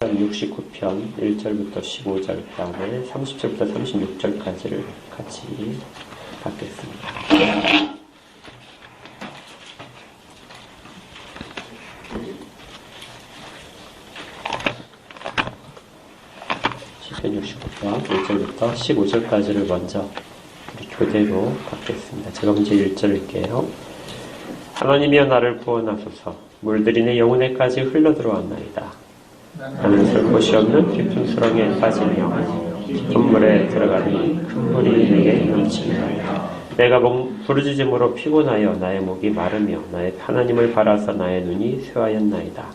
편 69편 1절부터 15절 다음에 30절부터 36절까지를 같이 받겠습니다. 시편 69편 1절부터 15절까지를 먼저 우리 교대로 받겠습니다. 제가 먼저 1절 읽게요. 하나님이여 나를 구원하소서. 물들이 내 영혼에까지 흘러들어왔나이다. 나는 설 곳이 없는 깊은 수렁에 빠지며 깊은 물에 들어가니 큰 물이 내게 넘치니라. 내가 부르짖음으로 피곤하여 나의 목이 마르며 나의 하나님을 바라서 나의 눈이 쇠하였나이다.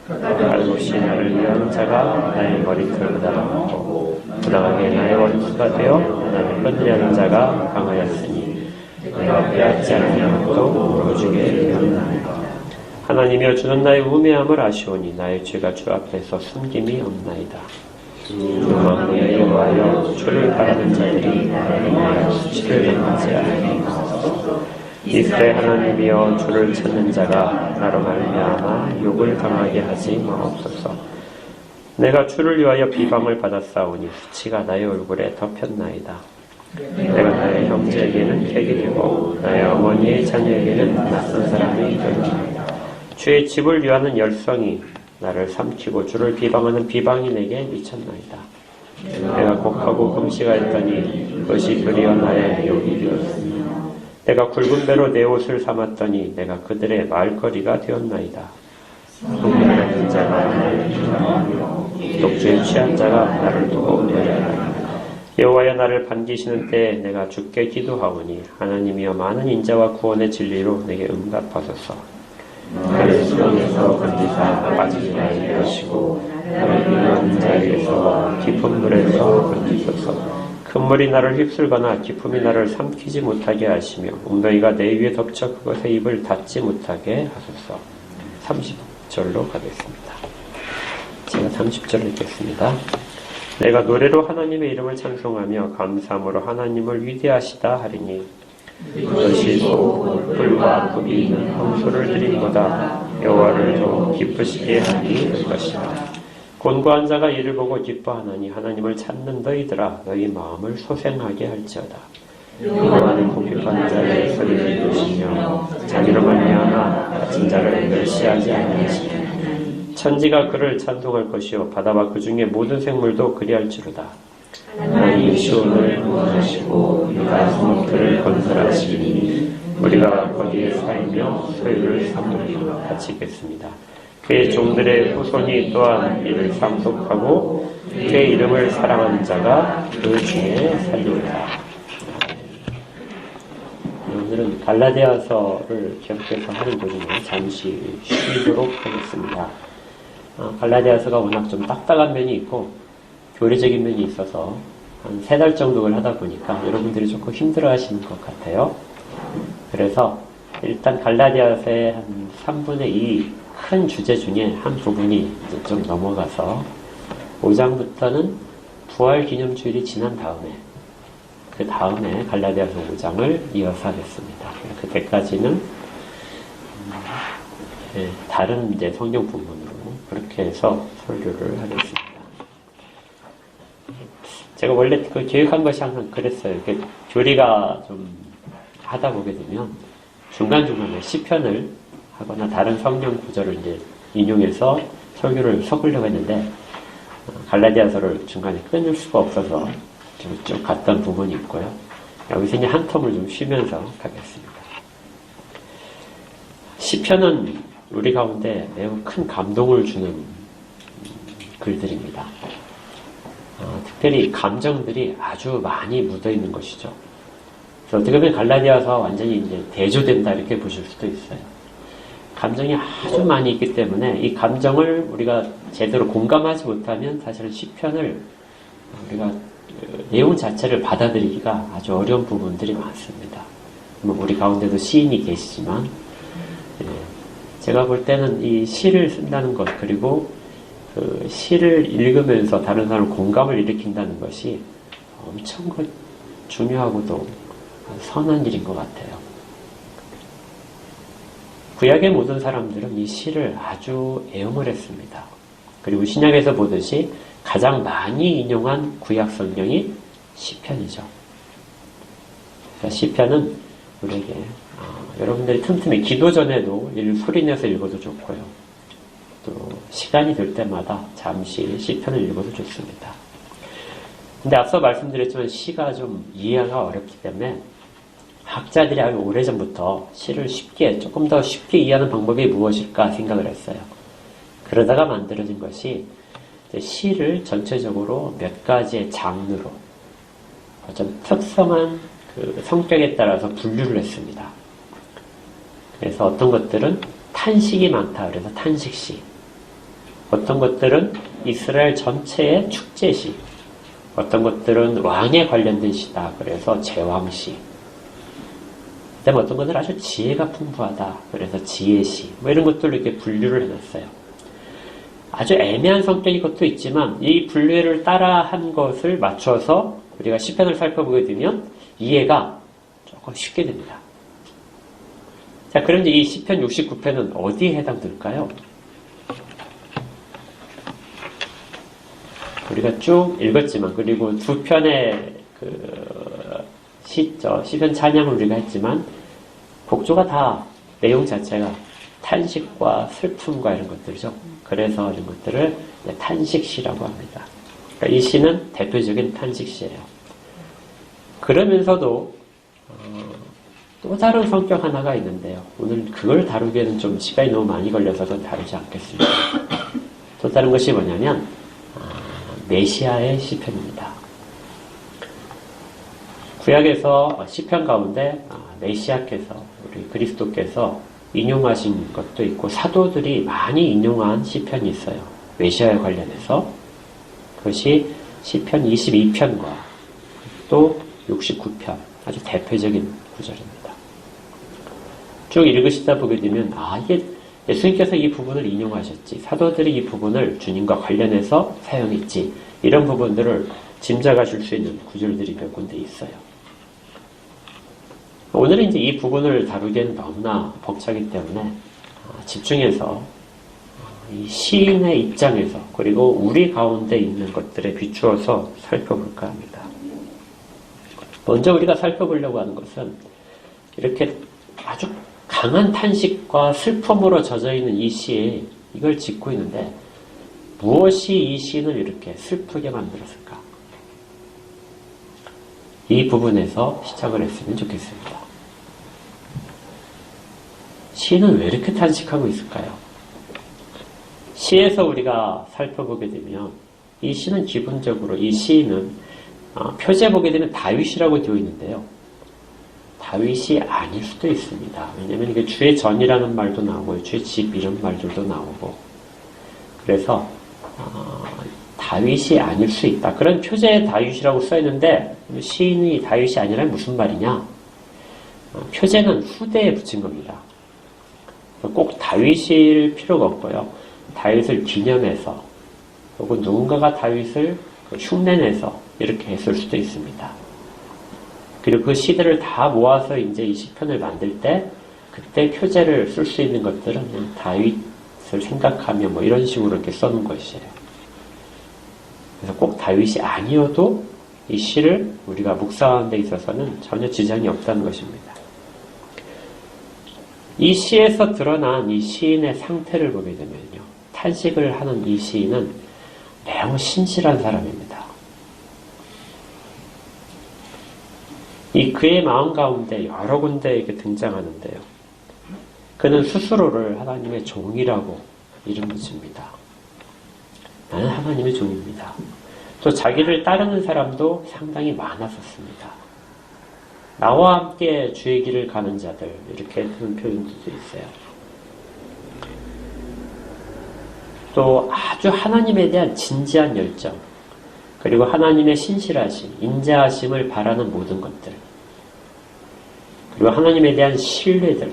까닭없이 나를 위한 자가 나의 머리털 부담하고 부당하게 나의 원수가 되어 나를 끝내는 자가 강하였으니 내가 빼앗지 않는 것도 물어주게 되었나이다. 하나님이여 주는 나의 우매함을 아시오니 나의 죄가 주 앞에서 숨김이 없나이다. 주 만군의 여호와여 주를 바라는 자들이 나를 위하여 수치를 당하지 않게 하소서. 이스라엘 하나님이여 주를 찾는 자가 나로 말미암아 욕을 당하게 하지 마옵소서. 내가 주를 위하여 비방을 받았사오니 수치가 나의 얼굴에 덮였나이다. 내가 나의 형제에게는 객이 되고 나의 어머니의 자녀에게는 낯선 사람이 되었나이다. 주의 집을 위하는 열성이 나를 삼키고 주를 비방하는 비방이 내게 미쳤나이다. 내가 곡하고 금식하였더니 그것이 그리어 나의 욕이 되었으니 내가 굵은 배로 내 옷을 삼았더니 내가 그들의 말거리가 되었나이다. 성령의 자가 나를 비방하며 독주에 취한 자가 나를 두고 노래하나이다. 여호와여 나를 반기시는 때에 내가 주께 기도하오니 하나님이여 많은 인자와 구원의 진리로 내게 응답하소서. 나를 수렁에서 건지사 빠지지 말게 하시고 나를 위한 자에게서 깊은 물에서 건지소서. 큰 물이 나를 휩쓸거나 깊음이 나를 삼키지 못하게 하시며 웅덩이가 내 위에 덮쳐 그것의 입을 닫지 못하게 하소서. 30절로 가겠습니다. 제가 30절 읽겠습니다. 내가 노래로 하나님의 이름을 찬송하며 감사함으로 하나님을 위대하시다 하리니 그것이 또 뿔과 굽이 있는 황소를 드림보다 여호와를 더 기쁘시게 하니 될 것이다. 곤고한 자가 이를 보고 기뻐하나니 하나님을 찾는 너희들아 너희 마음을 소생하게 할지어다. 여호와는 궁핍한 자의 소리를 들으시며 자기로 말미암아 갇힌 자를 멸시하지 아니하시니 천지가 그를 찬송할 것이요 바다와 그 중에 모든 생물도 그리할지로다. 하나님 시온을 구원하시고 유다 성읍들을 건설하시니 우리가 거기에 살며 소유를 삼으리라. 같이 읽겠습니다. 그의 종들의 후손이 또한 이를 상속하고 그의 이름을 사랑하는 자가 그 중에 살리리라. 오늘은 갈라디아서를 계속해서 하는 도중에 잠시 쉬도록 하겠습니다. 갈라디아서가 워낙 좀 딱딱한 면이 있고 교리적인 면이 있어서 한 3달 정도를 하다 보니까 여러분들이 조금 힘들어 하시는 것 같아요. 그래서 일단 갈라디아서의 한 3분의 2 큰 주제 중에 한 부분이 이제 좀 넘어가서 5장부터는 부활 기념주일이 지난 다음에 그 다음에 갈라디아서 5장을 이어서 하겠습니다. 그때까지는 다른 이제 성경 부분으로 그렇게 해서 설교를 하겠습니다. 제가 원래 그 계획한 것이 항상 그랬어요. 이렇게 교리가 좀 하다 보게 되면 중간중간에 시편을 하거나 다른 성경 구절을 이제 인용해서 설교를 섞으려고 했는데 갈라디아서를 중간에 끊을 수가 없어서 좀 쭉 갔던 부분이 있고요. 여기서 이제 한 텀을 좀 쉬면서 가겠습니다. 시편은 우리 가운데 매우 큰 감동을 주는 글들입니다. 특별히 감정들이 아주 많이 묻어 있는 것이죠. 그래서 어떻게 보면 갈라디아서가 완전히 이제 대조된다 이렇게 보실 수도 있어요. 감정이 아주 많이 있기 때문에 이 감정을 우리가 제대로 공감하지 못하면 사실은 시편을 우리가 내용 자체를 받아들이기가 아주 어려운 부분들이 많습니다. 우리 가운데도 시인이 계시지만 제가 볼 때는 이 시를 쓴다는 것 그리고 그 시를 읽으면서 다른 사람을 공감을 일으킨다는 것이 엄청 중요하고도 선한 일인 것 같아요. 구약의 모든 사람들은 이 시를 아주 애용을 했습니다. 그리고 신약에서 보듯이 가장 많이 인용한 구약 성경이 시편이죠. 시편은 우리에게 여러분들이 틈틈이 기도 전에도 소리내서 읽어도 좋고요. 또 시간이 될 때마다 잠시 시편을 읽어도 좋습니다. 근데 앞서 말씀드렸지만 시가 좀 이해가 어렵기 때문에 학자들이 아주 오래전부터 시를 조금 더 쉽게 이해하는 방법이 무엇일까 생각을 했어요. 그러다가 만들어진 것이 시를 전체적으로 몇 가지의 장르로 좀 특성한 그 성격에 따라서 분류를 했습니다. 그래서 어떤 것들은 탄식이 많다 그래서 탄식시, 어떤 것들은 이스라엘 전체의 축제시, 어떤 것들은 왕에 관련된 시다 그래서 제왕시, 그다음에 어떤 것들은 아주 지혜가 풍부하다 그래서 지혜시, 뭐 이런 것들로 이렇게 분류를 해놨어요. 아주 애매한 성격인 것도 있지만 이 분류를 따라한 것을 맞춰서 우리가 시편을 살펴보게 되면 이해가 조금 쉽게 됩니다. 자, 그런데 이 시편 69편은 어디에 해당될까요? 우리가 쭉 읽었지만, 그리고 두 편의 시편 찬양을 우리가 했지만, 곡조가 다 내용 자체가 탄식과 슬픔과 이런 것들이죠. 그래서 이런 것들을 탄식시라고 합니다. 그러니까 이 시는 대표적인 탄식시예요. 그러면서도 또 다른 성격 하나가 있는데요. 오늘 그걸 다루기에는 좀 시간이 너무 많이 걸려서 다루지 않겠습니다. 또 다른 것이 뭐냐면 메시아의 시편입니다. 구약에서 시편 가운데 메시아께서, 우리 그리스도께서 인용하신 것도 있고 사도들이 많이 인용한 시편이 있어요. 메시아에 관련해서. 그것이 시편 22편과 또 69편, 아주 대표적인 구절입니다. 쭉 읽으시다 보게 되면 이게 예수님께서 이 부분을 인용하셨지, 사도들이 이 부분을 주님과 관련해서 사용했지, 이런 부분들을 짐작하실 수 있는 구절들이 몇 군데 있어요. 오늘은 이제 이 부분을 다루기에는 너무나 벅차기 때문에 집중해서 이 시인의 입장에서, 그리고 우리 가운데 있는 것들에 비추어서 살펴볼까 합니다. 먼저 우리가 살펴보려고 하는 것은 이렇게 아주 강한 탄식과 슬픔으로 젖어있는 이 시에 이걸 짓고 있는데 무엇이 이 시인을 이렇게 슬프게 만들었을까? 이 부분에서 시작을 했으면 좋겠습니다. 시인은 왜 이렇게 탄식하고 있을까요? 시에서 우리가 살펴보게 되면 이 시는 기본적으로, 이 시인은 표지에 보게 되면 다윗이라고 되어 있는데요. 다윗이 아닐 수도 있습니다. 왜냐하면 이게 주의 전이라는 말도 나오고 주의 집 이런 말들도 나오고, 그래서 다윗이 아닐 수 있다. 그런 표제에 다윗이라고 써있는데 시인이 다윗이 아니라면 무슨 말이냐? 표제는 후대에 붙인 겁니다. 꼭 다윗일 필요가 없고요. 다윗을 기념해서 혹은 누군가가 다윗을 흉내내서 이렇게 했을 수도 있습니다. 그리고 그 시들을 다 모아서 이제 이 시편을 만들 때 그때 표제를 쓸 수 있는 것들은 그냥 다윗을 생각하며 뭐 이런 식으로 이렇게 써놓은 것이에요. 그래서 꼭 다윗이 아니어도 이 시를 우리가 묵상하는 데 있어서는 전혀 지장이 없다는 것입니다. 이 시에서 드러난 이 시인의 상태를 보게 되면요, 탄식을 하는 이 시인은 매우 신실한 사람입니다. 이 그의 마음 가운데 여러 군데 이렇게 등장하는데요. 그는 스스로를 하나님의 종이라고 이름 붙입니다. 나는 하나님의 종입니다. 또 자기를 따르는 사람도 상당히 많았었습니다. 나와 함께 주의 길을 가는 자들, 이렇게 하는 표현들도 있어요. 또 아주 하나님에 대한 진지한 열정, 그리고 하나님의 신실하심, 인자하심을 바라는 모든 것들, 그리고 하나님에 대한 신뢰들,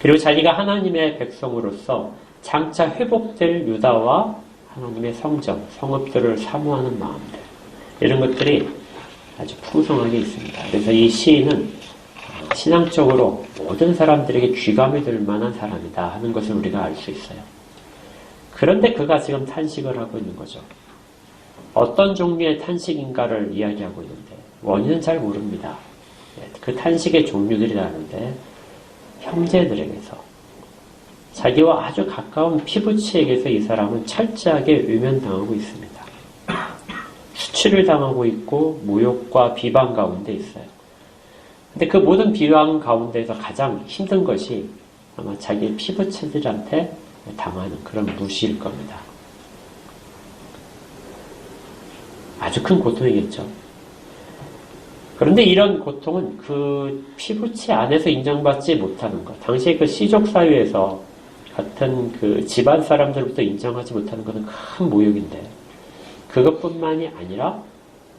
그리고 자기가 하나님의 백성으로서 장차 회복될 유다와 하나님의 성전, 성읍들을 사모하는 마음들, 이런 것들이 아주 풍성하게 있습니다. 그래서 이 시인은 신앙적으로 모든 사람들에게 귀감이 될 만한 사람이다 하는 것을 우리가 알 수 있어요. 그런데 그가 지금 탄식을 하고 있는 거죠. 어떤 종류의 탄식인가를 이야기하고 있는데 원인은 잘 모릅니다. 그 탄식의 종류들이 나는데 형제들에게서, 자기와 아주 가까운 피부치에게서 이 사람은 철저하게 외면당하고 있습니다. 수치를 당하고 있고 모욕과 비방 가운데 있어요. 근데 그 모든 비방 가운데서 가장 힘든 것이 아마 자기의 피부치들한테 당하는 그런 무시일 겁니다. 아주 큰 고통이겠죠. 그런데 이런 고통은 그 피부치 안에서 인정받지 못하는 것, 당시에 그 시족 사회에서 같은 그 집안 사람들부터 인정하지 못하는 것은 큰 모욕인데, 그것뿐만이 아니라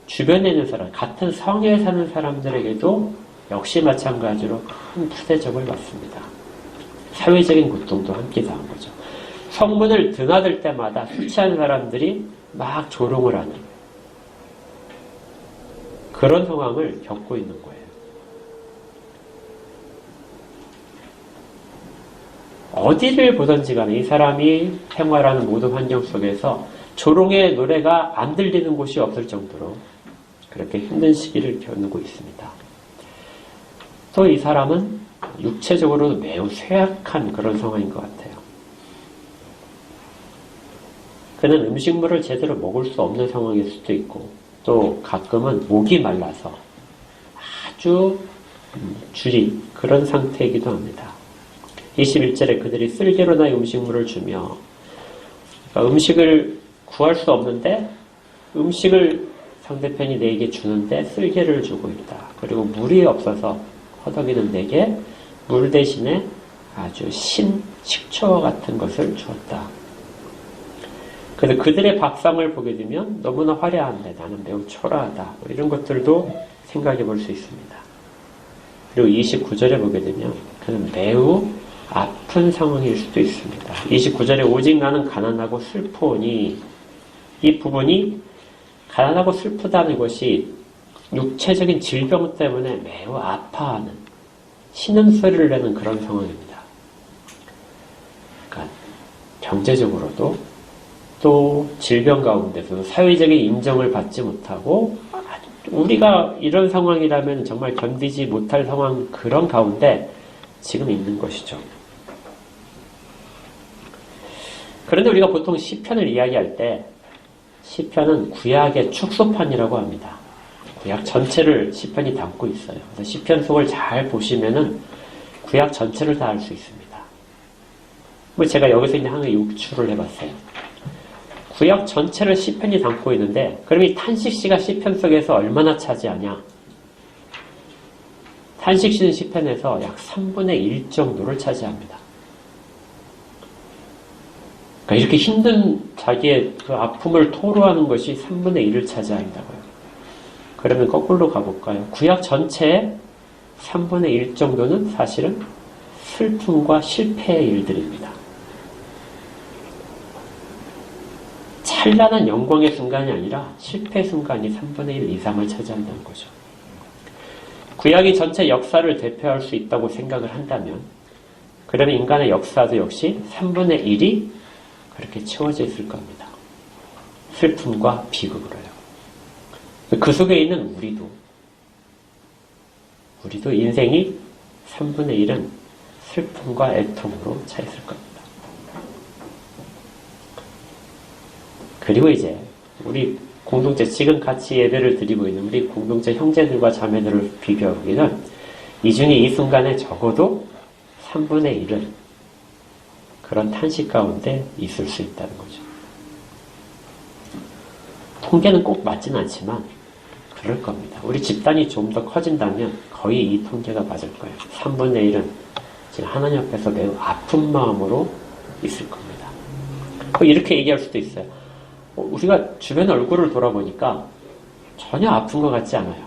주변에 있는 사람, 같은 성에 사는 사람들에게도 역시 마찬가지로 큰 푸대접을 받습니다. 사회적인 고통도 함께 당한 거죠. 성문을 드나들 때마다 술 취한 사람들이 막 조롱을 하는 그런 상황을 겪고 있는 거예요. 어디를 보든지 간에 이 사람이 생활하는 모든 환경 속에서 조롱의 노래가 안 들리는 곳이 없을 정도로 그렇게 힘든 시기를 겪고 있습니다. 또 이 사람은 육체적으로도 매우 쇠약한 그런 상황인 것 같아요. 그는 음식물을 제대로 먹을 수 없는 상황일 수도 있고, 또 가끔은 목이 말라서 아주 줄이 그런 상태이기도 합니다. 21절에 그들이 쓸개로 나의 음식물을 주며, 그러니까 음식을 구할 수 없는데 음식을 상대편이 내게 주는데 쓸개를 주고 있다. 그리고 물이 없어서 허덕이는 내게 물 대신에 아주 식초와 같은 것을 주었다. 그래서 그들의 밥상을 보게 되면 너무나 화려한데 나는 매우 초라하다. 뭐 이런 것들도 생각해 볼 수 있습니다. 그리고 29절에 보게 되면 그는 매우 아픈 상황일 수도 있습니다. 29절에 오직 나는 가난하고 슬프오니, 이 부분이 가난하고 슬프다는 것이 육체적인 질병 때문에 매우 아파하는, 신음소리를 내는 그런 상황입니다. 그러니까 경제적으로도 또 질병 가운데서도 사회적인 인정을 받지 못하고, 우리가 이런 상황이라면 정말 견디지 못할 상황, 그런 가운데 지금 있는 것이죠. 그런데 우리가 보통 시편을 이야기할 때 시편은 구약의 축소판이라고 합니다. 구약 전체를 시편이 담고 있어요. 그래서 시편 속을 잘 보시면은 구약 전체를 다 알 수 있습니다. 뭐 제가 여기서 이제 하나 유추를 해봤어요. 구약 전체를 시편이 담고 있는데, 그럼 이 탄식시가 시편 속에서 얼마나 차지하냐? 탄식시는 시편에서 약 3분의 1 정도를 차지합니다. 그러니까 이렇게 힘든 자기의 그 아픔을 토로하는 것이 3분의 1을 차지한다고요. 그러면 거꾸로 가볼까요? 구약 전체의 3분의 1 정도는 사실은 슬픔과 실패의 일들입니다. 찬란한 영광의 순간이 아니라 실패 순간이 3분의 1 이상을 차지한다는 거죠. 구약이 전체 역사를 대표할 수 있다고 생각을 한다면, 그러면 인간의 역사도 역시 3분의 1이 그렇게 채워져 있을 겁니다. 슬픔과 비극으로요. 그 속에 있는 우리도 인생이 3분의 1은 슬픔과 애통으로 차 있을 겁니다. 그리고 이제 우리 공동체, 지금 같이 예배를 드리고 있는 우리 공동체 형제들과 자매들을 비교해보기는 이 중에 이 순간에 적어도 3분의 1은 그런 탄식 가운데 있을 수 있다는 거죠. 통계는 꼭 맞진 않지만 그럴 겁니다. 우리 집단이 좀 더 커진다면 거의 이 통계가 맞을 거예요. 3분의 1은 지금 하나님 앞에서 매우 아픈 마음으로 있을 겁니다. 이렇게 얘기할 수도 있어요. 우리가 주변 얼굴을 돌아보니까 전혀 아픈 것 같지 않아요.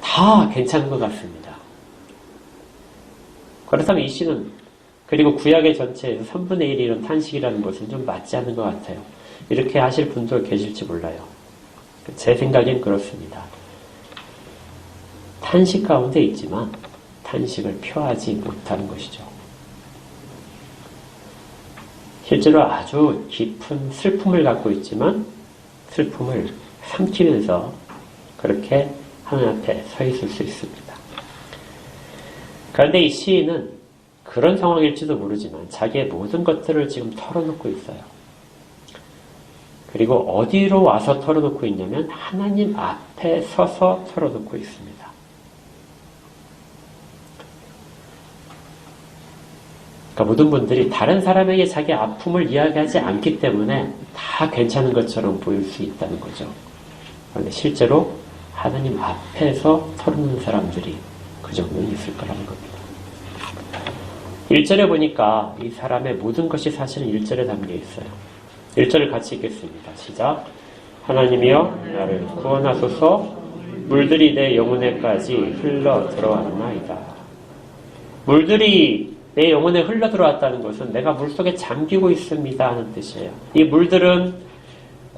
다 괜찮은 것 같습니다. 그렇다면 이 시는, 그리고 구약의 전체에서 3분의 1이 이런 탄식이라는 것은 좀 맞지 않는 것 같아요. 이렇게 하실 분도 계실지 몰라요. 제 생각엔 그렇습니다. 탄식 가운데 있지만 탄식을 표하지 못하는 것이죠. 실제로 아주 깊은 슬픔을 갖고 있지만 슬픔을 삼키면서 그렇게 하나님 앞에 서 있을 수 있습니다. 그런데 이 시인은 그런 상황일지도 모르지만 자기의 모든 것들을 지금 털어놓고 있어요. 그리고 어디로 와서 털어놓고 있냐면 하나님 앞에 서서 털어놓고 있습니다. 그러니까 모든 분들이 다른 사람에게 자기 아픔을 이야기하지 않기 때문에 다 괜찮은 것처럼 보일 수 있다는 거죠. 그런데 실제로 하나님 앞에서 털어놓는 사람들이 그 정도는 있을 거라는 겁니다. 1절에 보니까 이 사람의 모든 것이 사실은 1절에 담겨 있어요. 1절을 같이 읽겠습니다. 시작. 하나님이여 나를 구원하소서. 물들이 내 영혼에까지 흘러 들어왔나이다. 물들이 내 영혼에 흘러 들어왔다는 것은 내가 물속에 잠기고 있습니다 하는 뜻이에요. 이 물들은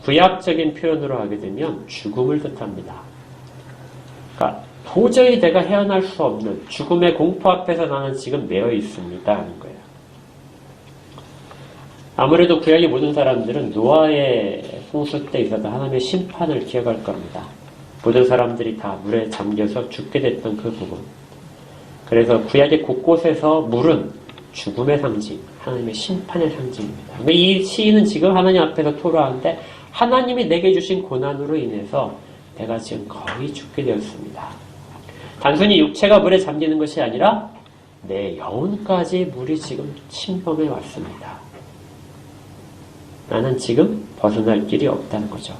구약적인 표현으로 하게 되면 죽음을 뜻합니다. 그러니까 도저히 내가 헤어날 수 없는 죽음의 공포 앞에서 나는 지금 매여 있습니다 하는 거예요. 아무래도 구약의 모든 사람들은 노아의 홍수 때 있었던 하나님의 심판을 기억할 겁니다. 모든 사람들이 다 물에 잠겨서 죽게 됐던 그 부분. 그래서 구약의 곳곳에서 물은 죽음의 상징, 하나님의 심판의 상징입니다. 이 시인은 지금 하나님 앞에서 토로하는데 하나님이 내게 주신 고난으로 인해서 내가 지금 거의 죽게 되었습니다. 단순히 육체가 물에 잠기는 것이 아니라 내 영혼까지 물이 지금 침범해 왔습니다. 나는 지금 벗어날 길이 없다는 거죠.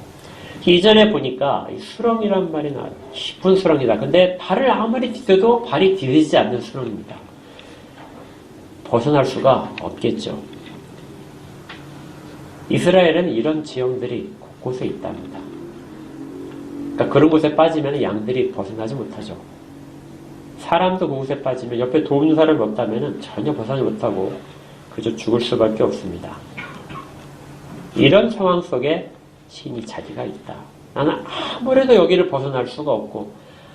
2절에 보니까 이 수렁이란 말이 나와요. 깊은 수렁이다. 근데 발을 아무리 디뎌도 발이 디디지 않는 수렁입니다. 벗어날 수가 없겠죠. 이스라엘은 이런 지형들이 곳곳에 있답니다. 그러니까 그런 곳에 빠지면 양들이 벗어나지 못하죠. 사람도 그곳에 빠지면 옆에 도우는 사람이 없다면 전혀 벗어나지 못하고 그저 죽을 수밖에 없습니다. 이런 상황 속에 신이 자기가 있다. 나는 아무래도 여기를 벗어날 수가 없고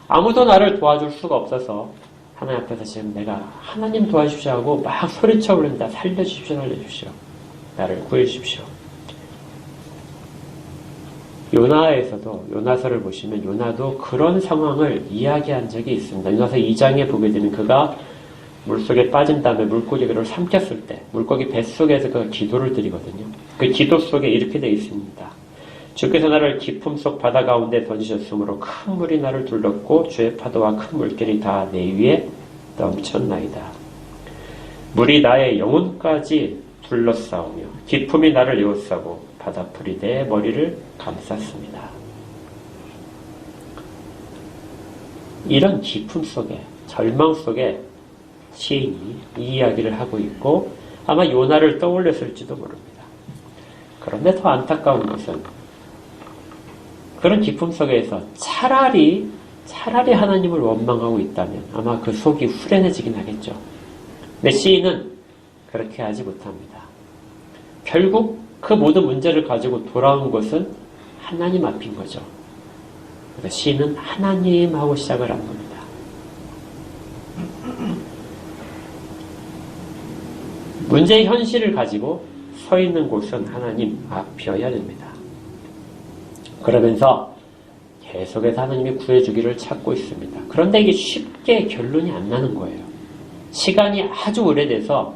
아무도 나를 도와줄 수가 없어서 하나님 앞에서 지금 내가 하나님 도와주십시오 하고 막 소리쳐 부른다. 살려주십시오, 살려주십시오. 나를 구해주십시오. 요나에서도 요나서를 보시면 요나도 그런 상황을 이야기한 적이 있습니다. 요나서 2장에 보게 되면 그가 물속에 빠진 다음에 물고기를 삼켰을 때 물고기 뱃속에서 그가 기도를 드리거든요. 그 기도 속에 이렇게 되어 있습니다. 주께서 나를 깊음 속 바다 가운데 던지셨으므로 큰 물이 나를 둘렀고 주의 파도와 큰 물결이 다 내 위에 넘쳤나이다. 물이 나의 영혼까지 둘러싸우며 깊음이 나를 에워싸고 바다풀이 내 머리를 감쌌습니다. 이런 깊음 속에 절망 속에 시인이 이 이야기를 하고 있고 아마 요나를 떠올렸을지도 모릅니다. 그런데 더 안타까운 것은 그런 깊음 속에서 차라리 하나님을 원망하고 있다면 아마 그 속이 후련해지긴 하겠죠. 근데 시인은 그렇게 하지 못합니다. 결국 그 모든 문제를 가지고 돌아온 것은 하나님 앞인 거죠. 그래서 시인은 하나님하고 시작을 한 겁니다. 문제의 현실을 가지고 서 있는 곳은 하나님 앞이어야 됩니다. 그러면서 계속해서 하나님이 구해주기를 찾고 있습니다. 그런데 이게 쉽게 결론이 안 나는 거예요. 시간이 아주 오래돼서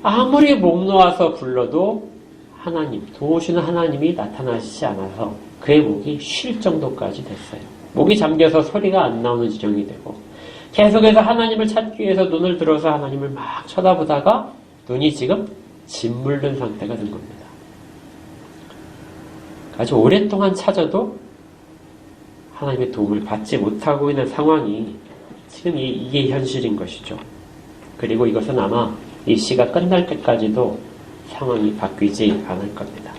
아무리 목 놓아서 불러도 하나님, 도우시는 하나님이 나타나시지 않아서 그의 목이 쉴 정도까지 됐어요. 목이 잠겨서 소리가 안 나오는 지경이 되고 계속해서 하나님을 찾기 위해서 눈을 들어서 하나님을 막 쳐다보다가 눈이 지금 짓물른 상태가 된 겁니다. 아주 오랫동안 찾아도 하나님의 도움을 받지 못하고 있는 상황이 지금 이게 현실인 것이죠. 그리고 이것은 아마 이 시가 끝날 때까지도 상황이 바뀌지 않을 겁니다.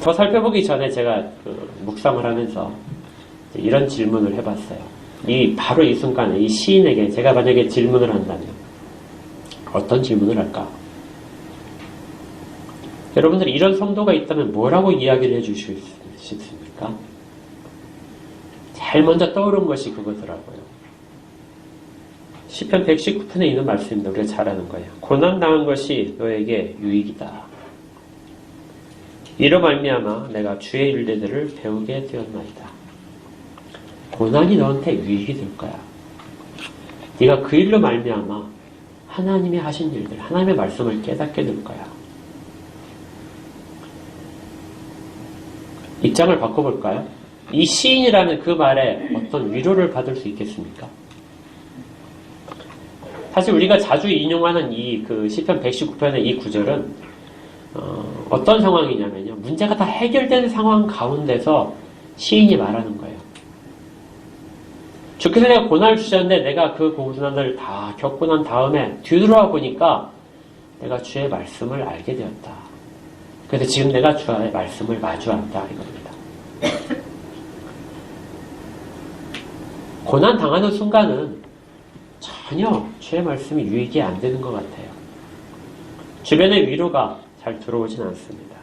더 살펴보기 전에 제가 묵상을 하면서 이런 질문을 해봤어요. 바로 이 순간에 이 시인에게 제가 만약에 질문을 한다면 어떤 질문을 할까? 여러분들이 이런 성도가 있다면 뭐라고 이야기를 해주실 수 있습니까? 싶습니까? 제일 먼저 떠오른 것이 그거더라고요. 시편 119편에 있는 말씀입니다. 우리가 잘 아는 거예요. 고난당한 것이 너에게 유익이다. 이로 말미암아 내가 주의 율례들을 배우게 되었나이다. 고난이 너한테 유익이 될 거야. 네가 그 일로 말미암아 하나님이 하신 일들, 하나님의 말씀을 깨닫게 될 거야. 입장을 바꿔볼까요? 이 시인이라는 그 말에 어떤 위로를 받을 수 있겠습니까? 사실 우리가 자주 인용하는 그 시편 119편의 이 구절은 어떤 상황이냐면요. 문제가 다 해결된 상황 가운데서 시인이 말하는 거예요. 주께서 내가 고난을 주셨는데 내가 그 고난을 다 겪고 난 다음에 뒤돌아 보니까 내가 주의 말씀을 알게 되었다. 그래서 지금 내가 주의 말씀을 마주한다 이겁니다. 고난 당하는 순간은 전혀 주의 말씀이 유익이 안 되는 것 같아요. 주변의 위로가 잘 들어오진 않습니다.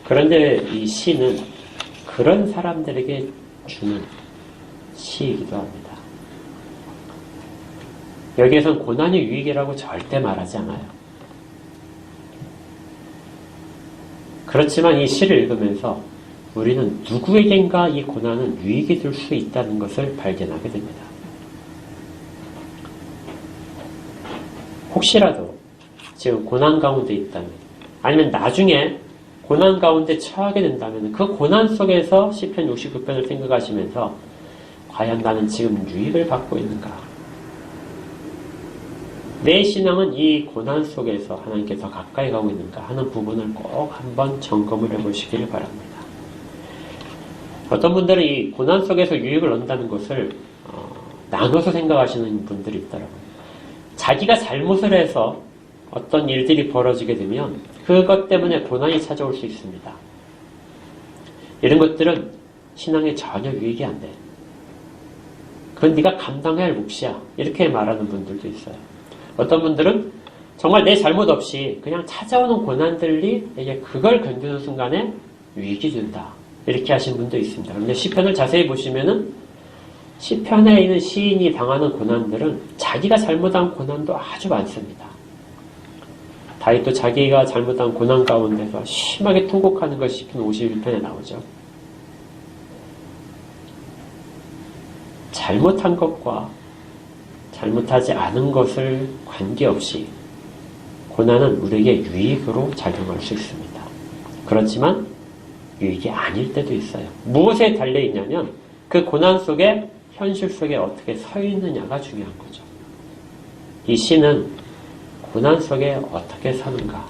그런데 이 시는 그런 사람들에게 주는 시이기도 합니다. 여기에선 고난이 유익이라고 절대 말하지 않아요. 그렇지만 이 시를 읽으면서 우리는 누구에겐가 이 고난은 유익이 될 수 있다는 것을 발견하게 됩니다. 혹시라도 지금 고난 가운데 있다면, 아니면 나중에 고난 가운데 처하게 된다면 그 고난 속에서 시편 69편을 생각하시면서 과연 나는 지금 유익을 받고 있는가? 내 신앙은 이 고난 속에서 하나님께 더 가까이 가고 있는가 하는 부분을 꼭 한번 점검을 해보시기를 바랍니다. 어떤 분들은 이 고난 속에서 유익을 얻는다는 것을 나눠서 생각하시는 분들이 있더라고요. 자기가 잘못을 해서 어떤 일들이 벌어지게 되면 그것 때문에 고난이 찾아올 수 있습니다. 이런 것들은 신앙에 전혀 유익이 안 돼. 그건 네가 감당해야 할 몫이야. 이렇게 말하는 분들도 있어요. 어떤 분들은 정말 내 잘못 없이 그냥 찾아오는 고난들이 내게 그걸 견디는 순간에 유익이 된다. 이렇게 하신 분도 있습니다. 그런데 시편을 자세히 보시면은 시편에 있는 시인이 당하는 고난들은 자기가 잘못한 고난도 아주 많습니다. 다윗도 자기가 잘못한 고난 가운데서 심하게 통곡하는 것이 시편 51편에 나오죠. 잘못한 것과 잘못하지 않은 것을 관계없이 고난은 우리에게 유익으로 작용할 수 있습니다. 그렇지만 유익이 아닐 때도 있어요. 무엇에 달려있냐면 그 고난 속에 현실 속에 어떻게 서 있느냐가 중요한 거죠. 이 시는 고난 속에 어떻게 서는가,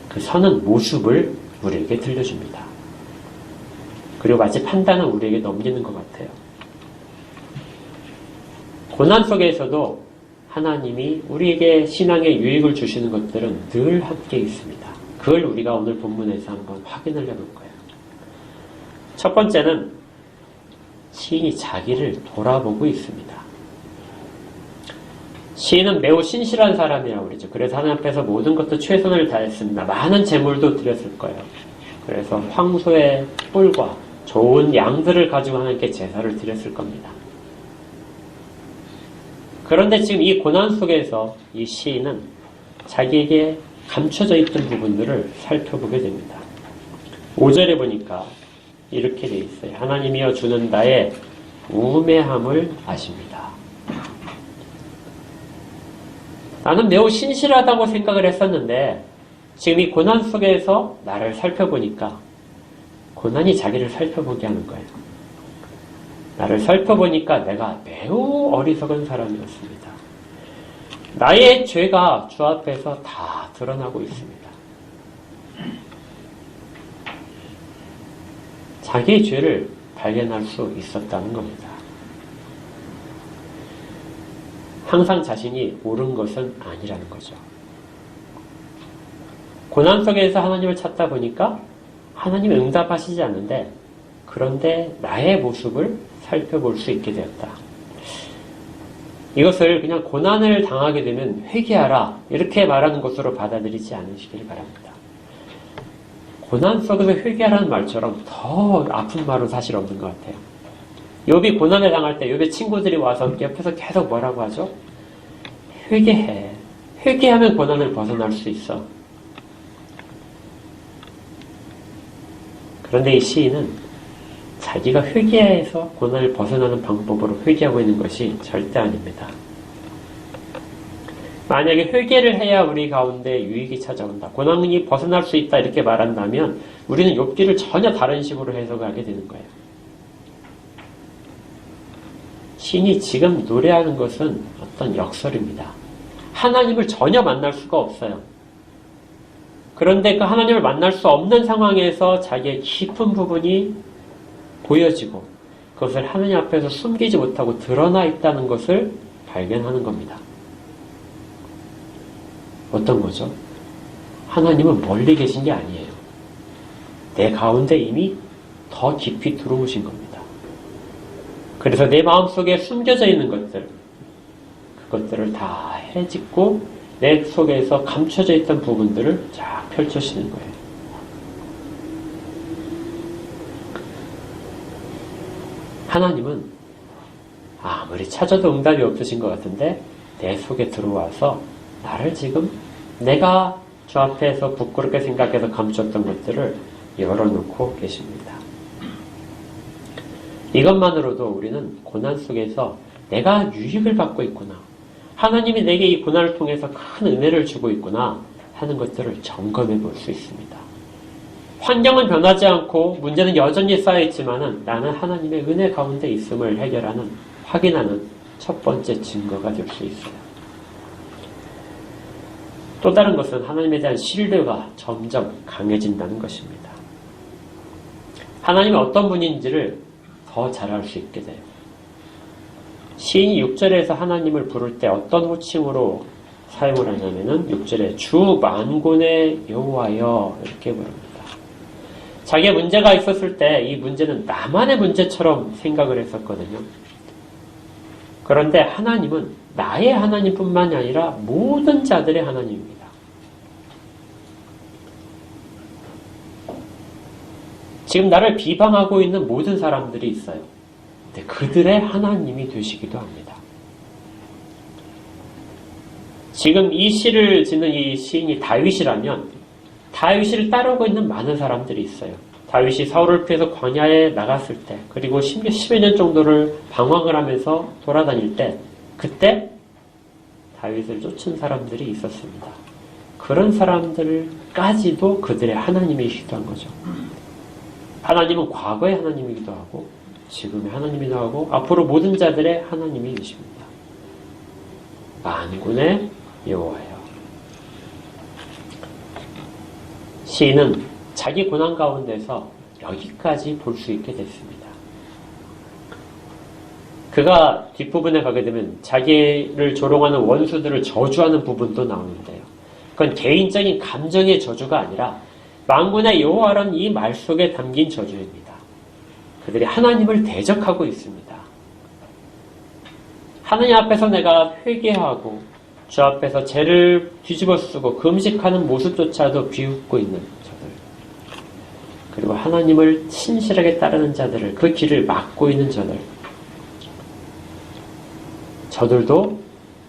그 서는 모습을 우리에게 들려줍니다. 그리고 마치 판단은 우리에게 넘기는 것 같아요. 고난 속에서도 하나님이 우리에게 신앙의 유익을 주시는 것들은 늘 함께 있습니다. 그걸 우리가 오늘 본문에서 한번 확인을 해볼 거예요. 첫 번째는 시인이 자기를 돌아보고 있습니다. 시인은 매우 신실한 사람이라고 그러죠. 그래서 하나님 앞에서 모든 것도 최선을 다했습니다. 많은 재물도 드렸을 거예요. 그래서 황소의 뿔과 좋은 양들을 가지고 하나님께 제사를 드렸을 겁니다. 그런데 지금 이 고난 속에서 이 시인은 자기에게 감춰져 있던 부분들을 살펴보게 됩니다. 5절에 보니까 이렇게 돼 있어요. 하나님이여 주는 나의 우매함을 아십니다. 나는 매우 신실하다고 생각을 했었는데 지금 이 고난 속에서 나를 살펴보니까 고난이 자기를 살펴보게 하는 거예요. 나를 살펴보니까 내가 매우 어리석은 사람이었습니다. 나의 죄가 주 앞에서 다 드러나고 있습니다. 자기의 죄를 발견할 수 있었다는 겁니다. 항상 자신이 옳은 것은 아니라는 거죠. 고난 속에서 하나님을 찾다 보니까 하나님이 응답하시지 않는데 그런데 나의 모습을 살펴볼 수 있게 되었다. 이것을 그냥 고난을 당하게 되면 회개하라 이렇게 말하는 것으로 받아들이지 않으시길 바랍니다. 고난 속에서 회개하라는 말처럼 더 아픈 말은 사실 없는 것 같아요. 욥이 고난을 당할 때 욥의 친구들이 와서 옆에서 계속 뭐라고 하죠? 회개해. 회개하면 고난을 벗어날 수 있어. 그런데 이 시인은 자기가 회개해서 고난을 벗어나는 방법으로 회개하고 있는 것이 절대 아닙니다. 만약에 회개를 해야 우리 가운데 유익이 찾아온다. 고난이 벗어날 수 있다 이렇게 말한다면 우리는 욥기를 전혀 다른 식으로 해석하게 되는 거예요. 시인이 지금 노래하는 것은 어떤 역설입니다. 하나님을 전혀 만날 수가 없어요. 그런데 그 하나님을 만날 수 없는 상황에서 자기의 깊은 부분이 보여지고 그것을 하나님 앞에서 숨기지 못하고 드러나 있다는 것을 발견하는 겁니다. 어떤 거죠? 하나님은 멀리 계신 게 아니에요. 내 가운데 이미 더 깊이 들어오신 겁니다. 그래서 내 마음속에 숨겨져 있는 것들, 그것들을 다 헤집고 내 속에서 감춰져 있던 부분들을 쫙 펼쳐지는 거예요. 하나님은 아무리 찾아도 응답이 없으신 것 같은데 내 속에 들어와서 나를 지금 내가 저 앞에서 부끄럽게 생각해서 감췄던 것들을 열어놓고 계십니다. 이것만으로도 우리는 고난 속에서 내가 유익을 받고 있구나. 하나님이 내게 이 고난을 통해서 큰 은혜를 주고 있구나 하는 것들을 점검해 볼 수 있습니다. 환경은 변하지 않고 문제는 여전히 쌓여있지만 나는 하나님의 은혜 가운데 있음을 해결하는, 확인하는 첫 번째 증거가 될 수 있어요. 또 다른 것은 하나님에 대한 신뢰가 점점 강해진다는 것입니다. 하나님이 어떤 분인지를 더 잘 알 수 있게 돼요. 시인이 6절에서 하나님을 부를 때 어떤 호칭으로 사용을 하냐면은 6절에 주 만군의 여호와여 이렇게 부릅니다. 자기의 문제가 있었을 때 이 문제는 나만의 문제처럼 생각을 했었거든요. 그런데 하나님은 나의 하나님뿐만이 아니라 모든 자들의 하나님입니다. 지금 나를 비방하고 있는 모든 사람들이 있어요. 근데 그들의 하나님이 되시기도 합니다. 지금 이 시를 짓는 이 시인이 다윗이라면 다윗을 따르고 있는 많은 사람들이 있어요. 다윗이 사울을 피해서 광야에 나갔을 때, 그리고 10여 년 정도를 방황을 하면서 돌아다닐 때, 그때 다윗을 쫓은 사람들이 있었습니다. 그런 사람들까지도 그들의 하나님이시기도 한 거죠. 하나님은 과거의 하나님이기도 하고 지금의 하나님이기도 하고 앞으로 모든 자들의 하나님이 계십니다. 만군의 여호와여. 시인은 자기 고난 가운데서 여기까지 볼 수 있게 됐습니다. 그가 뒷부분에 가게 되면 자기를 조롱하는 원수들을 저주하는 부분도 나오는데요. 그건 개인적인 감정의 저주가 아니라 만군의 여호와라는 이 말 속에 담긴 저주입니다. 그들이 하나님을 대적하고 있습니다. 하나님 앞에서 내가 회개하고 주 앞에서 죄를 뒤집어 쓰고 금식하는 모습조차도 비웃고 있는 저들, 그리고 하나님을 신실하게 따르는 자들을, 그 길을 막고 있는 저들도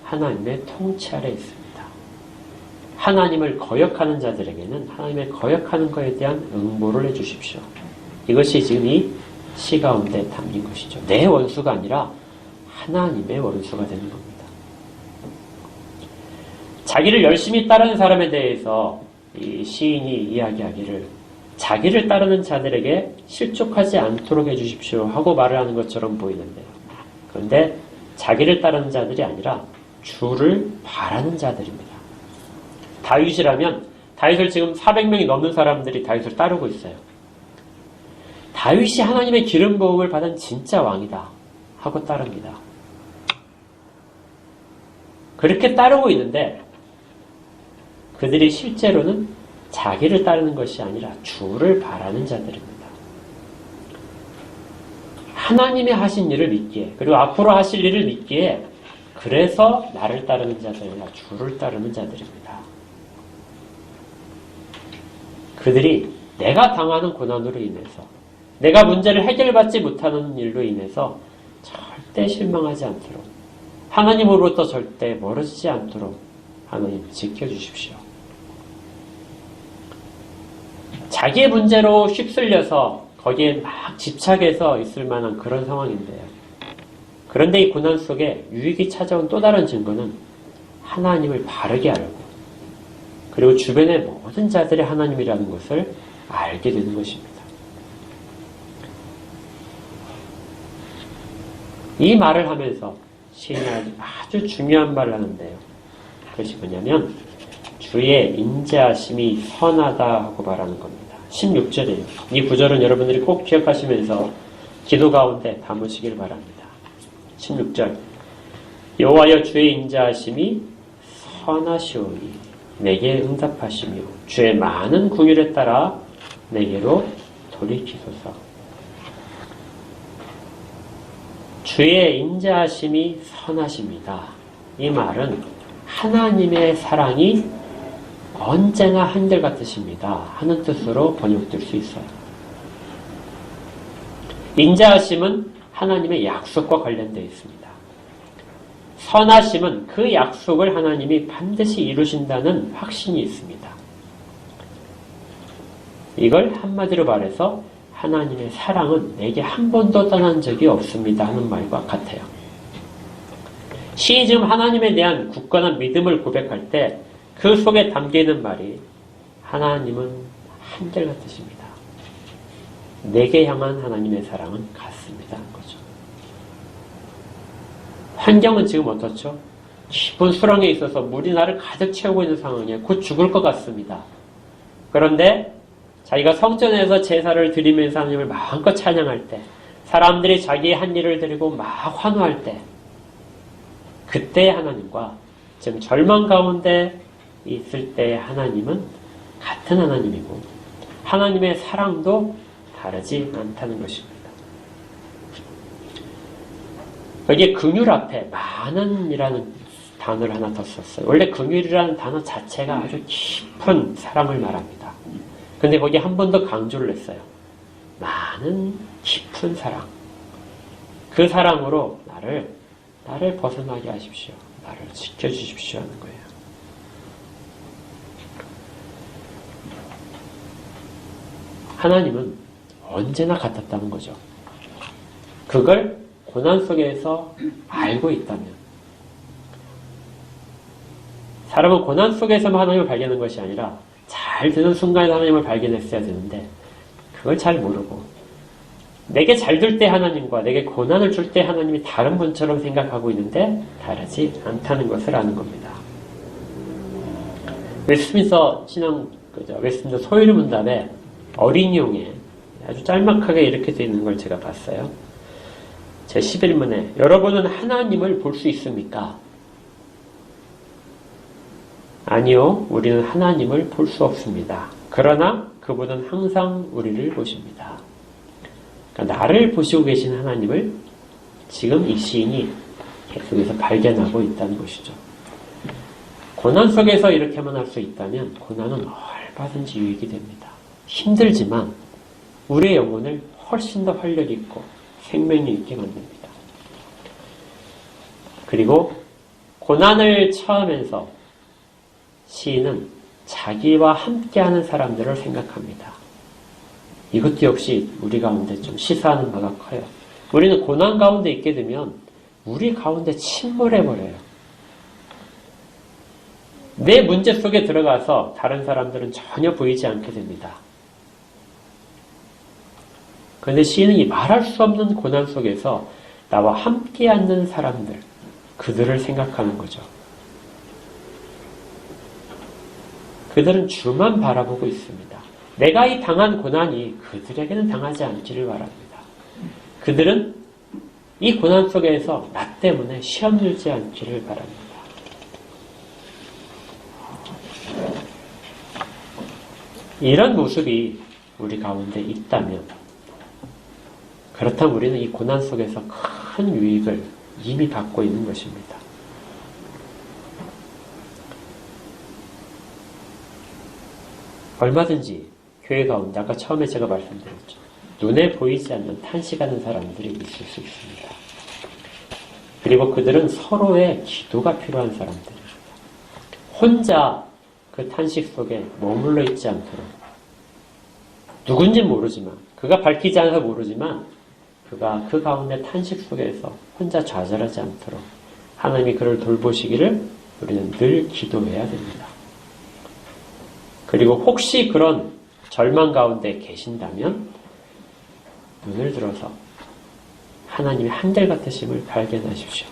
하나님의 통치 아래 있습니다. 하나님을 거역하는 자들에게는 하나님의 거역하는 것에 대한 응보를 해주십시오. 이것이 지금 이 시 가운데 담긴 것이죠. 내 원수가 아니라 하나님의 원수가 되는 겁니다. 자기를 열심히 따르는 사람에 대해서 이 시인이 이야기하기를 자기를 따르는 자들에게 실족하지 않도록 해주십시오 하고 말을 하는 것처럼 보이는데요. 그런데 자기를 따르는 자들이 아니라 주를 바라는 자들입니다. 다윗이라면 다윗을 지금 400명이 넘는 사람들이 다윗을 따르고 있어요. 다윗이 하나님의 기름 부음을 받은 진짜 왕이다 하고 따릅니다. 그렇게 따르고 있는데 그들이 실제로는 자기를 따르는 것이 아니라 주를 바라는 자들입니다. 하나님이 하신 일을 믿기에, 그리고 앞으로 하실 일을 믿기에 그래서 나를 따르는 자들이 아니라 주를 따르는 자들입니다. 그들이 내가 당하는 고난으로 인해서, 내가 문제를 해결받지 못하는 일로 인해서 절대 실망하지 않도록, 하나님으로부터 절대 멀어지지 않도록 하나님 지켜주십시오. 자기의 문제로 휩쓸려서 거기에 막 집착해서 있을 만한 그런 상황인데요. 그런데 이 고난 속에 유익이 찾아온 또 다른 증거는 하나님을 바르게 알고, 그리고 주변의 모든 자들이 하나님이라는 것을 알게 되는 것입니다. 이 말을 하면서 시인이 아주 중요한 말을 하는데요. 그것이 뭐냐면 주의 인자하심이 선하다 하고 말하는 겁니다. 16절이에요. 이 구절은 여러분들이 꼭 기억하시면서 기도 가운데 담으시길 바랍니다. 16절 여호와여 주의 인자하심이 선하시오니 내게 응답하시며 주의 많은 긍휼에 따라 내게로 돌이키소서. 주의 인자하심이 선하십니다. 이 말은 하나님의 사랑이 언제나 한결같으십니다 하는 뜻으로 번역될 수 있어요. 인자하심은 하나님의 약속과 관련되어 있습니다. 선하심은 그 약속을 하나님이 반드시 이루신다는 확신이 있습니다. 이걸 한마디로 말해서 하나님의 사랑은 내게 한 번도 떠난 적이 없습니다 하는 말과 같아요. 시인이 지금 하나님에 대한 굳건한 믿음을 고백할 때 그 속에 담겨있는 말이 하나님은 한결같으십니다. 내게 향한 하나님의 사랑은 같습니다 하는 거죠. 환경은 지금 어떻죠? 깊은 수렁에 있어서 물이 나를 가득 채우고 있는 상황에 곧 죽을 것 같습니다. 그런데 자기가 성전에서 제사를 드리면서 하나님을 마음껏 찬양할 때, 사람들이 자기의 한 일을 드리고 막 환호할 때, 그때의 하나님과 지금 절망 가운데 있을 때의 하나님은 같은 하나님이고 하나님의 사랑도 다르지 않다는 것입니다. 여기에 긍휼 앞에 많은이라는 단어를 하나 더 썼어요. 원래 긍휼이라는 단어 자체가 아주 깊은 사랑을 말합니다. 근데 거기에 한 번 더 강조를 했어요. 많은 깊은 사랑. 그 사랑으로 나를 벗어나게 하십시오. 나를 지켜주십시오 하는 거예요. 하나님은 언제나 같았다는 거죠. 그걸 고난 속에서 알고 있다면, 사람은 고난 속에서만 하나님을 발견하는 것이 아니라 잘 되는 순간에 하나님을 발견했어야 되는데 그걸 잘 모르고 내게 잘 될 때 하나님과 내게 고난을 줄 때 하나님이 다른 분처럼 생각하고 있는데 다르지 않다는 것을 아는 겁니다. 웨스트민스터 웨스트민스터 소요리 문답에 어린이용에 아주 짤막하게 이렇게 되어 있는 걸 제가 봤어요. 제 11문에 여러분은 하나님을 볼 수 있습니까? 아니요, 우리는 하나님을 볼 수 없습니다. 그러나 그분은 항상 우리를 보십니다. 그러니까 나를 보시고 계신 하나님을 지금 이 시인이 계속해서 발견하고 있다는 것이죠. 고난 속에서 이렇게만 할 수 있다면 고난은 얼마든지 유익이 됩니다. 힘들지만 우리의 영혼을 훨씬 더 활력 있고 생명력 있게 만듭니다. 그리고 고난을 처하면서 시인은 자기와 함께하는 사람들을 생각합니다. 이것도 역시 우리 가운데 좀 시사하는 바가 커요. 우리는 고난 가운데 있게 되면 우리 가운데 침몰해버려요. 내 문제 속에 들어가서 다른 사람들은 전혀 보이지 않게 됩니다. 그런데 시인은 이 말할 수 없는 고난 속에서 나와 함께 앉는 사람들, 그들을 생각하는 거죠. 그들은 주만 바라보고 있습니다. 내가 이 당한 고난이 그들에게는 당하지 않기를 바랍니다. 그들은 이 고난 속에서 나 때문에 시험 들지 않기를 바랍니다. 이런 모습이 우리 가운데 있다면, 그렇다면 우리는 이 고난 속에서 큰 유익을 이미 받고 있는 것입니다. 얼마든지 교회 가운데 아까 처음에 제가 말씀드렸죠. 눈에 보이지 않는 탄식하는 사람들이 있을 수 있습니다. 그리고 그들은 서로의 기도가 필요한 사람들입니다. 혼자 그 탄식 속에 머물러 있지 않도록 누군지 모르지만 그가 밝히지 않아서 모르지만 그가 그 가운데 탄식 속에서 혼자 좌절하지 않도록 하나님이 그를 돌보시기를 우리는 늘 기도해야 됩니다. 그리고 혹시 그런 절망 가운데 계신다면 눈을 들어서 하나님의 한결같으심을 발견하십시오.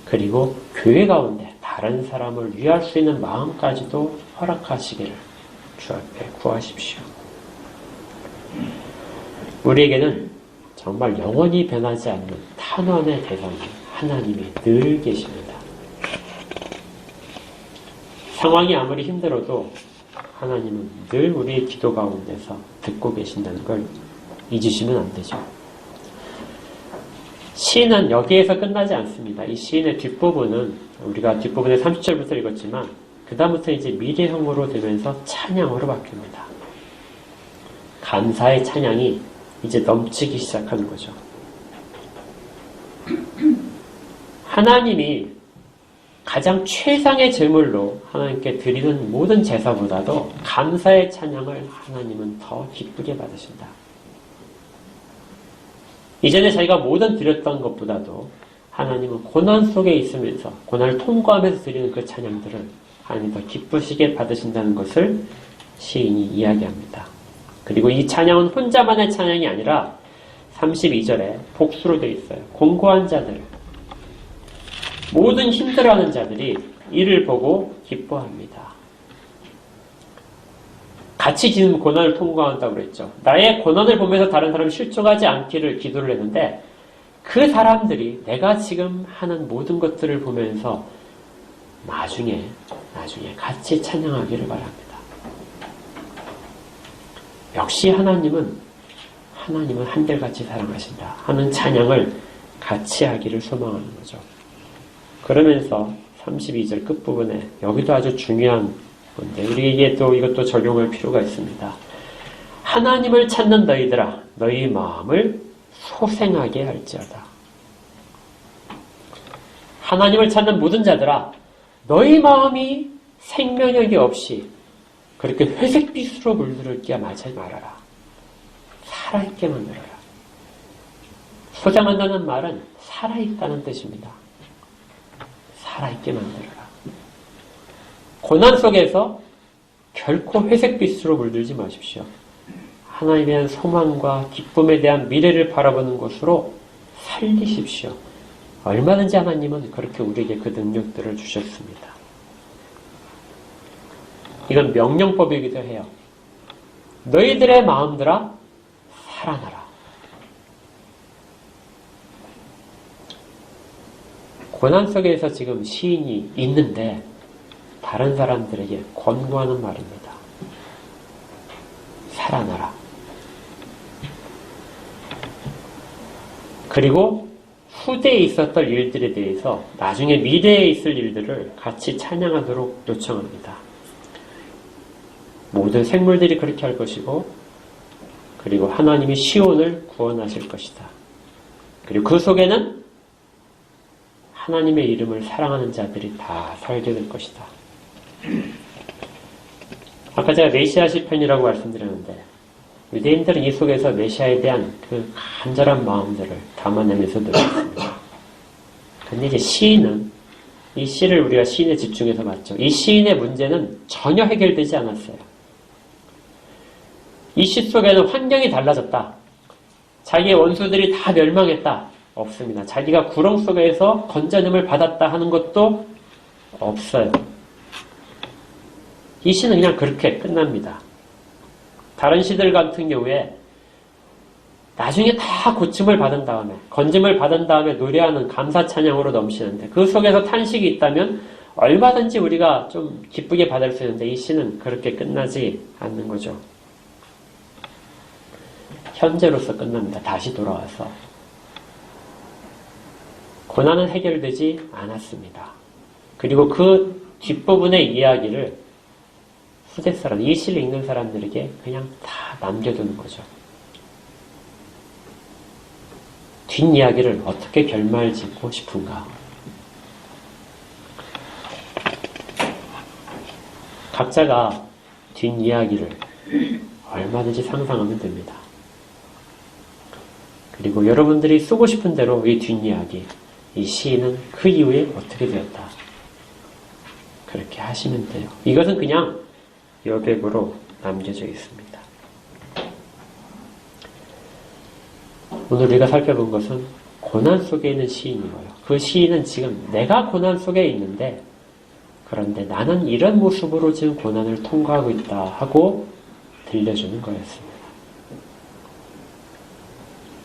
그리고 교회 가운데 다른 사람을 위할 수 있는 마음까지도 허락하시기를 주 앞에 구하십시오. 우리에게는 정말 영원히 변하지 않는 탄원의 대상이 하나님이 늘 계십니다. 상황이 아무리 힘들어도 하나님은 늘 우리의 기도 가운데서 듣고 계신다는 걸 잊으시면 안 되죠. 시인은 여기에서 끝나지 않습니다. 이 시인의 뒷부분은 우리가 뒷부분에 30절부터 읽었지만 그 다음부터 이제 미래형으로 되면서 찬양으로 바뀝니다. 감사의 찬양이 이제 넘치기 시작하는 거죠. 하나님이 가장 최상의 제물로 하나님께 드리는 모든 제사보다도 감사의 찬양을 하나님은 더 기쁘게 받으신다. 이전에 자기가 모든 드렸던 것보다도 하나님은 고난 속에 있으면서 고난을 통과하면서 드리는 그 찬양들을 하나님 더 기쁘시게 받으신다는 것을 시인이 이야기합니다. 그리고 이 찬양은 혼자만의 찬양이 아니라 32절에 복수로 되어 있어요. 공고한 자들, 모든 힘들어하는 자들이 이를 보고 기뻐합니다. 같이 지는 고난을 통과한다고 그랬죠. 나의 고난을 보면서 다른 사람이 실족하지 않기를 기도를 했는데 그 사람들이 내가 지금 하는 모든 것들을 보면서 나중에 같이 찬양하기를 바랍니다. 역시 하나님은 한결같이 사랑하신다 하는 찬양을 같이 하기를 소망하는 거죠. 그러면서 32절 끝부분에 여기도 아주 중요한 건데 우리에게 또 이것도 적용할 필요가 있습니다. 하나님을 찾는 너희들아 너희 마음을 소생하게 할지어다. 하나님을 찾는 모든 자들아 너희 마음이 생명력이 없이 그렇게 회색빛으로 물들을 게 마지 말아라. 살아있게 만들어라. 소생한다는 말은 살아있다는 뜻입니다. 살아있게 만들어라. 고난 속에서 결코 회색빛으로 물들지 마십시오. 하나님에 대한 소망과 기쁨에 대한 미래를 바라보는 것으로 살리십시오. 얼마든지 하나님은 그렇게 우리에게 그 능력들을 주셨습니다. 이건 명령법이기도 해요. 너희들의 마음들아 살아나라. 고난 속에서 지금 시인이 있는데 다른 사람들에게 권고하는 말입니다. 살아나라. 그리고 후대에 있었던 일들에 대해서 나중에 미래에 있을 일들을 같이 찬양하도록 요청합니다. 모든 생물들이 그렇게 할 것이고 그리고 하나님이 시온을 구원하실 것이다. 그리고 그 속에는 하나님의 이름을 사랑하는 자들이 다 살게 될 것이다. 아까 제가 메시아 시편이라고 말씀드렸는데 유대인들은 이 속에서 메시아에 대한 그 간절한 마음들을 담아내면서 늘었습니다. 근데 이제 시인은 이 시를 우리가 시인에 집중해서 봤죠. 이 시인의 문제는 전혀 해결되지 않았어요. 이 시 속에는 환경이 달라졌다. 자기의 원수들이 다 멸망했다. 없습니다. 자기가 구렁 속에서 건져냄을 받았다 하는 것도 없어요. 이 시는 그냥 그렇게 끝납니다. 다른 시들 같은 경우에 나중에 다 고침을 받은 다음에 건짐을 받은 다음에 노래하는 감사 찬양으로 넘치는데 그 속에서 탄식이 있다면 얼마든지 우리가 좀 기쁘게 받을 수 있는데 이 시는 그렇게 끝나지 않는 거죠. 현재로서 끝납니다. 다시 돌아와서 고난은 해결되지 않았습니다. 그리고 그 뒷부분의 이야기를 후대 사람, 이 시를 읽는 사람들에게 그냥 다 남겨두는 거죠. 뒷이야기를 어떻게 결말 짓고 싶은가. 각자가 뒷이야기를 얼마든지 상상하면 됩니다. 그리고 여러분들이 쓰고 싶은 대로 이 뒷이야기, 이 시인은 그 이후에 어떻게 되었다. 그렇게 하시면 돼요. 이것은 그냥 여백으로 남겨져 있습니다. 오늘 우리가 살펴본 것은 고난 속에 있는 시인이고요. 그 시인은 지금 내가 고난 속에 있는데 그런데 나는 이런 모습으로 지금 고난을 통과하고 있다 하고 들려주는 거였습니다.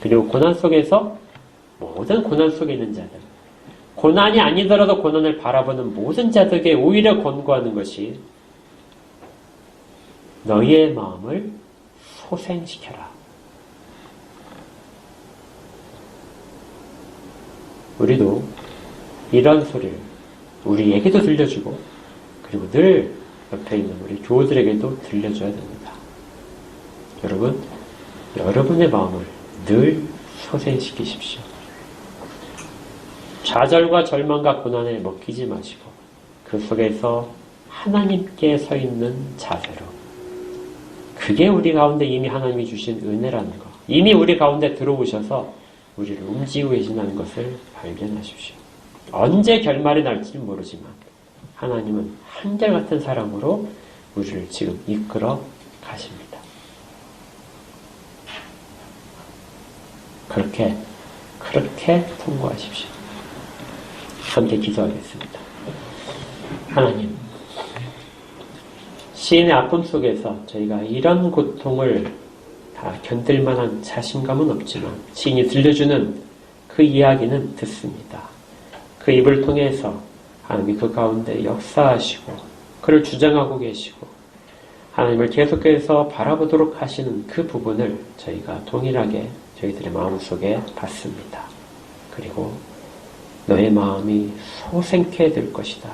그리고 고난 속에서 모든 고난 속에 있는 자들, 고난이 아니더라도 고난을 바라보는 모든 자들에게 오히려 권고하는 것이 너희의 마음을 소생시켜라. 우리도 이런 소리를 우리에게도 들려주고 그리고 늘 옆에 있는 우리 교우들에게도 들려줘야 됩니다. 여러분, 여러분의 마음을 늘 소생시키십시오. 좌절과 절망과 고난에 먹히지 마시고 그 속에서 하나님께 서 있는 자세로, 그게 우리 가운데 이미 하나님이 주신 은혜라는 것, 이미 우리 가운데 들어오셔서 우리를 움직이고 계신다는 것을 발견하십시오. 언제 결말이 날지 모르지만 하나님은 한결같은 사랑으로 우리를 지금 이끌어 가십니다. 그렇게 통과하십시오. 함께 기도하겠습니다. 하나님, 시인의 아픔 속에서 저희가 이런 고통을 다 견딜 만한 자신감은 없지만 시인이 들려주는 그 이야기는 듣습니다. 그 입을 통해서 하나님이 그 가운데 역사하시고 그를 주장하고 계시고 하나님을 계속해서 바라보도록 하시는 그 부분을 저희가 동일하게 저희들의 마음속에 받습니다. 그리고 너의 마음이 소생케 될 것이다.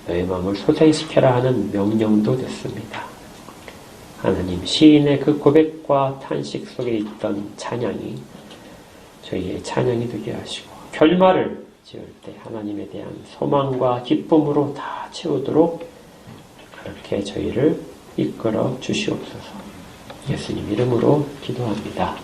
너의 마음을 소생시켜라 하는 명령도 듣습니다. 하나님, 시인의 그 고백과 탄식 속에 있던 찬양이 저희의 찬양이 되게 하시고 결말을 지을 때 하나님에 대한 소망과 기쁨으로 다 채우도록 그렇게 저희를 이끌어 주시옵소서. 예수님 이름으로 기도합니다.